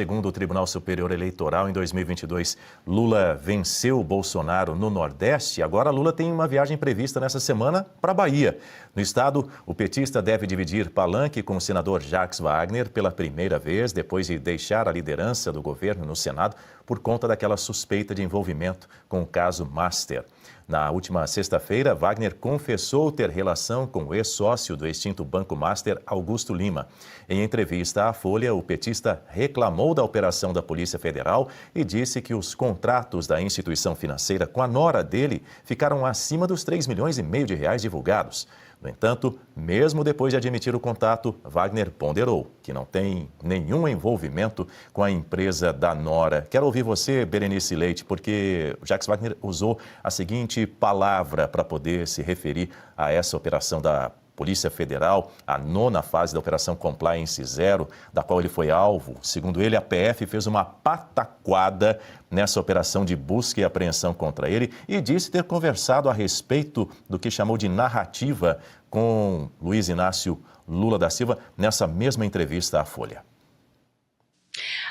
Segundo o Tribunal Superior Eleitoral, em 2022, Lula venceu Bolsonaro no Nordeste. Agora, Lula tem uma viagem prevista nessa semana para a Bahia. No estado, o petista deve dividir palanque com o senador Jacques Wagner pela primeira vez, depois de deixar a liderança do governo no Senado por conta daquela suspeita de envolvimento com o caso Master. Na última sexta-feira, Wagner confessou ter relação com o ex-sócio do extinto Banco Master, Augusto Lima. Em entrevista à Folha, o petista reclamou da operação da Polícia Federal e disse que os contratos da instituição financeira com a nora dele ficaram acima dos 3,5 milhões de reais divulgados. No entanto, mesmo depois de admitir o contato, Wagner ponderou que não tem nenhum envolvimento com a empresa da nora. Quero ouvir você, Berenice Leite, porque o Jacques Wagner usou a seguinte palavra para poder se referir a essa operação da Polícia Federal, a 9ª fase da Operação Compliance Zero, da qual ele foi alvo. Segundo ele, a PF fez uma pataquada nessa operação de busca e apreensão contra ele e disse ter conversado a respeito do que chamou de narrativa com Luiz Inácio Lula da Silva nessa mesma entrevista à Folha.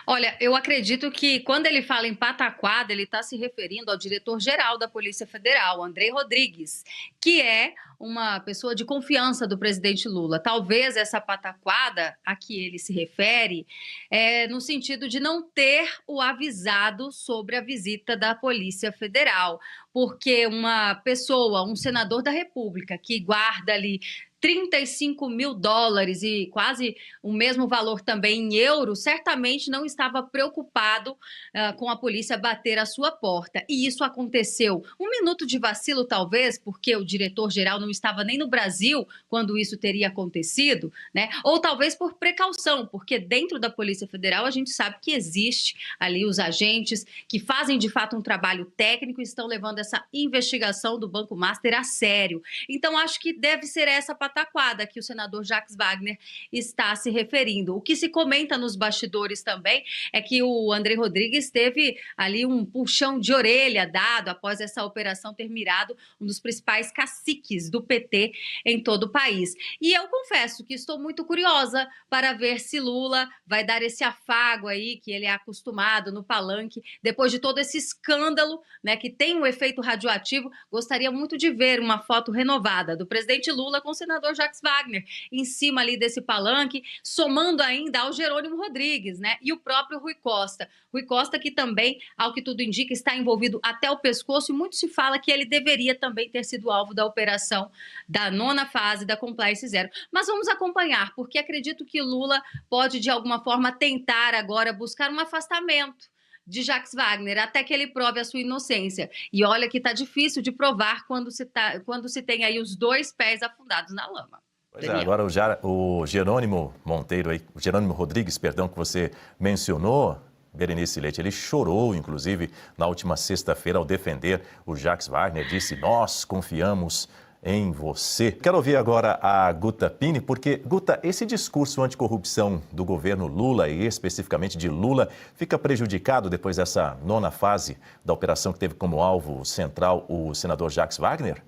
Olha, eu acredito que quando ele fala em pataquada, ele está se referindo ao diretor-geral da Polícia Federal, André Rodrigues, que é uma pessoa de confiança do presidente Lula. Talvez essa pataquada a que ele se refere é no sentido de não ter o avisado sobre a visita da Polícia Federal, porque uma pessoa, um senador da República, que guarda ali $35 mil e quase o mesmo valor também em euros, certamente não estava preocupado com a polícia bater à sua porta. E isso aconteceu um minuto de vacilo, talvez, porque o diretor-geral não estava nem no Brasil quando isso teria acontecido, né? Ou talvez por precaução, porque dentro da Polícia Federal a gente sabe que existe ali os agentes que fazem de fato um trabalho técnico e estão levando essa investigação do Banco Master a sério. Então acho que deve ser essa pataquada que o senador Jacques Wagner está se referindo. O que se comenta nos bastidores também é que o André Rodrigues teve ali um puxão de orelha dado após essa operação ter mirado um dos principais caciques do PT em todo o país. E eu confesso que estou muito curiosa para ver se Lula vai dar esse afago aí que ele é acostumado no palanque, depois de todo esse escândalo, né, que tem um efeito radioativo. Gostaria muito de ver uma foto renovada do presidente Lula com o senador Jacques Wagner em cima ali desse palanque, somando ainda ao Jerônimo Rodrigues, né, e o próprio Rui Costa. Rui Costa que também, ao que tudo indica, está envolvido até o pescoço e muito se fala que ele deveria também ter sido alvo da operação da 9ª fase da Compliance Zero. Mas vamos acompanhar, porque acredito que Lula pode, de alguma forma, tentar agora buscar um afastamento de Jacques Wagner, até que ele prove a sua inocência. E olha que está difícil de provar quando se tem aí os dois pés afundados na lama. Pois é, agora o Jerônimo Monteiro, aí, o Jerônimo Rodrigues, perdão, que você mencionou, Berenice Leite, ele chorou, inclusive, na última sexta-feira ao defender o Jacques Wagner, disse: nós confiamos em você. Quero ouvir agora a Guta Pini, porque, Guta, esse discurso anticorrupção do governo Lula e especificamente de Lula fica prejudicado depois dessa 9ª fase da operação que teve como alvo central o senador Jacques Wagner?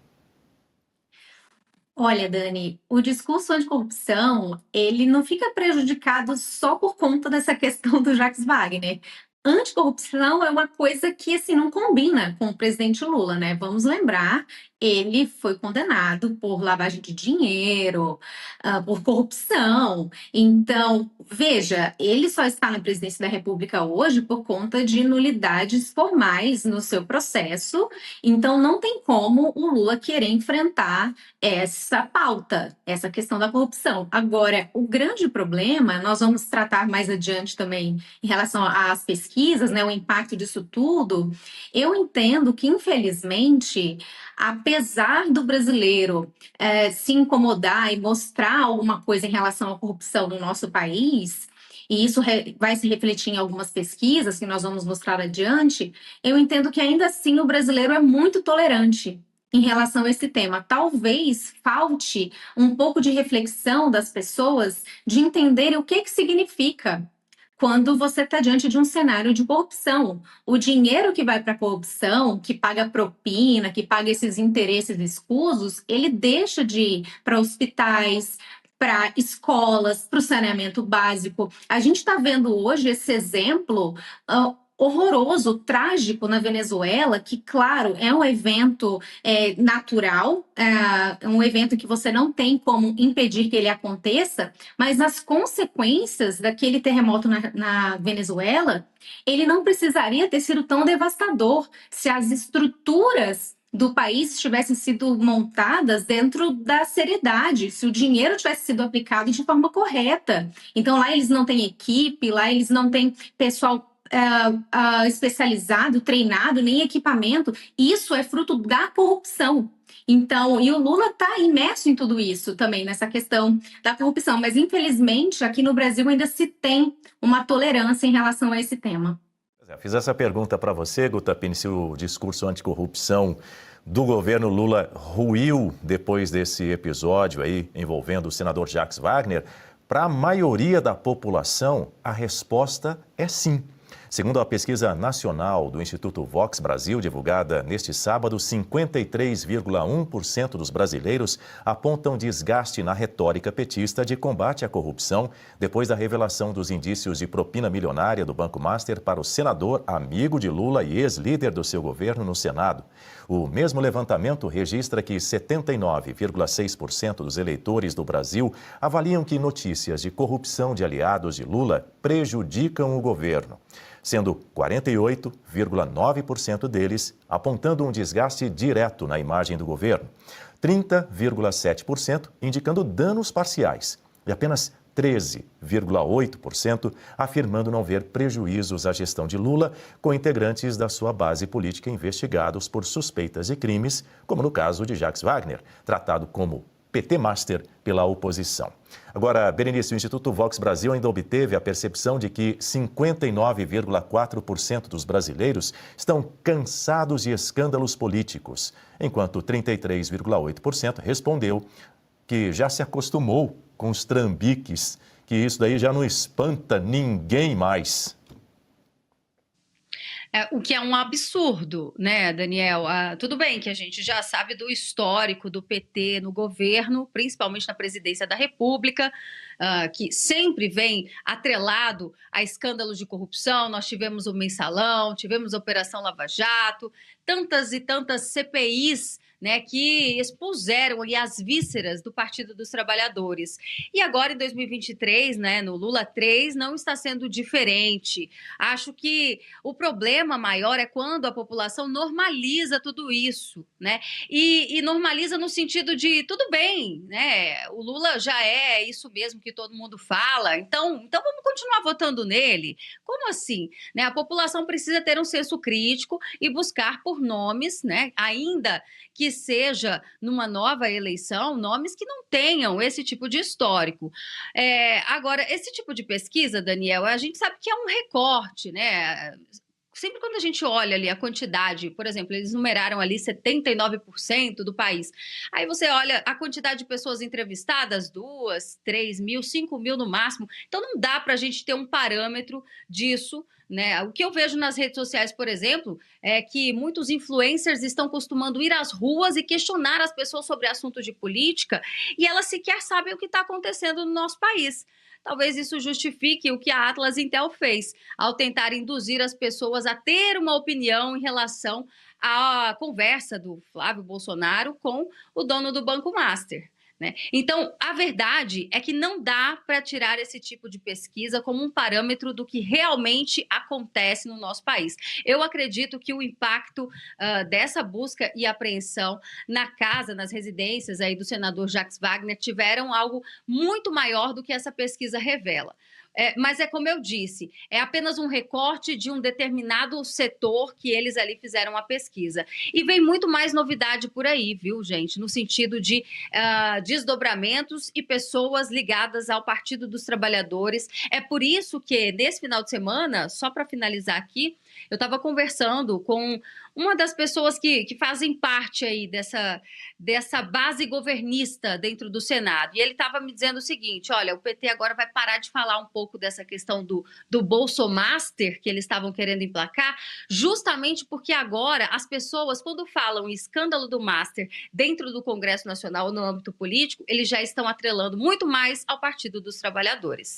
Olha, Dani, o discurso anticorrupção, ele não fica prejudicado só por conta dessa questão do Jacques Wagner. Anticorrupção é uma coisa que, assim, não combina com o presidente Lula, né? Vamos lembrar, ele foi condenado por lavagem de dinheiro, por corrupção. Então, veja, ele só está na presidência da República hoje por conta de nulidades formais no seu processo. Então, não tem como o Lula querer enfrentar essa pauta, essa questão da corrupção. Agora, o grande problema, nós vamos tratar mais adiante também em relação às pesquisas, né, o impacto disso tudo. Eu entendo que, infelizmente, apesar do brasileiro se incomodar e mostrar alguma coisa em relação à corrupção no nosso país, e isso vai se refletir em algumas pesquisas que nós vamos mostrar adiante, eu entendo que ainda assim o brasileiro é muito tolerante em relação a esse tema. Talvez falte um pouco de reflexão das pessoas de entenderem o que significa quando você está diante de um cenário de corrupção. O dinheiro que vai para a corrupção, que paga propina, que paga esses interesses escusos, ele deixa de ir para hospitais, para escolas, para o saneamento básico. A gente está vendo hoje esse exemplo horroroso, trágico na Venezuela, que, claro, é um evento natural, é um evento que você não tem como impedir que ele aconteça, mas as consequências daquele terremoto na Venezuela, ele não precisaria ter sido tão devastador se as estruturas do país tivessem sido montadas dentro da seriedade, se o dinheiro tivesse sido aplicado de forma correta. Então, lá eles não têm equipe, lá eles não têm pessoal especializado, treinado, nem equipamento. Isso é fruto da corrupção. Então, e o Lula está imerso em tudo isso também, nessa questão da corrupção. Mas, infelizmente, aqui no Brasil ainda se tem uma tolerância em relação a esse tema. Fiz essa pergunta para você, Guta Pini, se o discurso anticorrupção do governo Lula ruiu depois desse episódio aí envolvendo o senador Jacques Wagner. Para a maioria da população, a resposta é sim. Segundo a pesquisa nacional do Instituto Vox Brasil, divulgada neste sábado, 53,1% dos brasileiros apontam desgaste na retórica petista de combate à corrupção depois da revelação dos indícios de propina milionária do Banco Master para o senador, amigo de Lula e ex-líder do seu governo no Senado. O mesmo levantamento registra que 79,6% dos eleitores do Brasil avaliam que notícias de corrupção de aliados de Lula prejudicam o governo, sendo 48,9% deles apontando um desgaste direto na imagem do governo, 30,7% indicando danos parciais e apenas 13,8% afirmando não ver prejuízos à gestão de Lula com integrantes da sua base política investigados por suspeitas de crimes, como no caso de Jacques Wagner, tratado como PT Master pela oposição. Agora, Berenice, o Instituto Vox Brasil ainda obteve a percepção de que 59,4% dos brasileiros estão cansados de escândalos políticos, enquanto 33,8% respondeu que já se acostumou com os trambiques, que isso daí já não espanta ninguém mais. O que é um absurdo, né, Daniel? Tudo bem que a gente já sabe do histórico do PT no governo, principalmente na presidência da República, que sempre vem atrelado a escândalos de corrupção. Nós tivemos o Mensalão, tivemos a Operação Lava Jato, tantas e tantas CPIs, né, que expuseram ali as vísceras do Partido dos Trabalhadores. E agora, em 2023, né, no Lula 3, não está sendo diferente. Acho que o problema maior é quando a população normaliza tudo isso, né? E normaliza no sentido de, tudo bem, né? O Lula já é isso mesmo que todo mundo fala, então vamos continuar votando nele. Como assim? Né? A população precisa ter um senso crítico e buscar por nomes, né, ainda que seja numa nova eleição, nomes que não tenham esse tipo de histórico. Agora, esse tipo de pesquisa, Daniel, a gente sabe que é um recorte, né? Sempre quando a gente olha ali a quantidade, por exemplo, eles numeraram ali 79% do país. Aí você olha a quantidade de pessoas entrevistadas, 2, 3 mil, 5 mil no máximo. Então não dá para a gente ter um parâmetro disso, né? O que eu vejo nas redes sociais, por exemplo, é que muitos influencers estão costumando ir às ruas e questionar as pessoas sobre assuntos de política e elas sequer sabem o que está acontecendo no nosso país. Talvez isso justifique o que a Atlas Intel fez, ao tentar induzir as pessoas a ter uma opinião em relação à conversa do Flávio Bolsonaro com o dono do Banco Master, né? Então, a verdade é que não dá para tirar esse tipo de pesquisa como um parâmetro do que realmente acontece no nosso país. Eu acredito que o impacto dessa busca e apreensão na casa, nas residências aí do senador Jacques Wagner tiveram algo muito maior do que essa pesquisa revela. Mas é como eu disse, é apenas um recorte de um determinado setor que eles ali fizeram a pesquisa. E vem muito mais novidade por aí, viu, gente? No sentido de desdobramentos e pessoas ligadas ao Partido dos Trabalhadores. É por isso que, nesse final de semana, só para finalizar aqui, eu estava conversando com uma das pessoas que fazem parte aí dessa base governista dentro do Senado. E ele estava me dizendo o seguinte: olha, o PT agora vai parar de falar um pouco dessa questão do Bolsomaster que eles estavam querendo emplacar, justamente porque agora as pessoas, quando falam em escândalo do Master dentro do Congresso Nacional ou no âmbito político, eles já estão atrelando muito mais ao Partido dos Trabalhadores.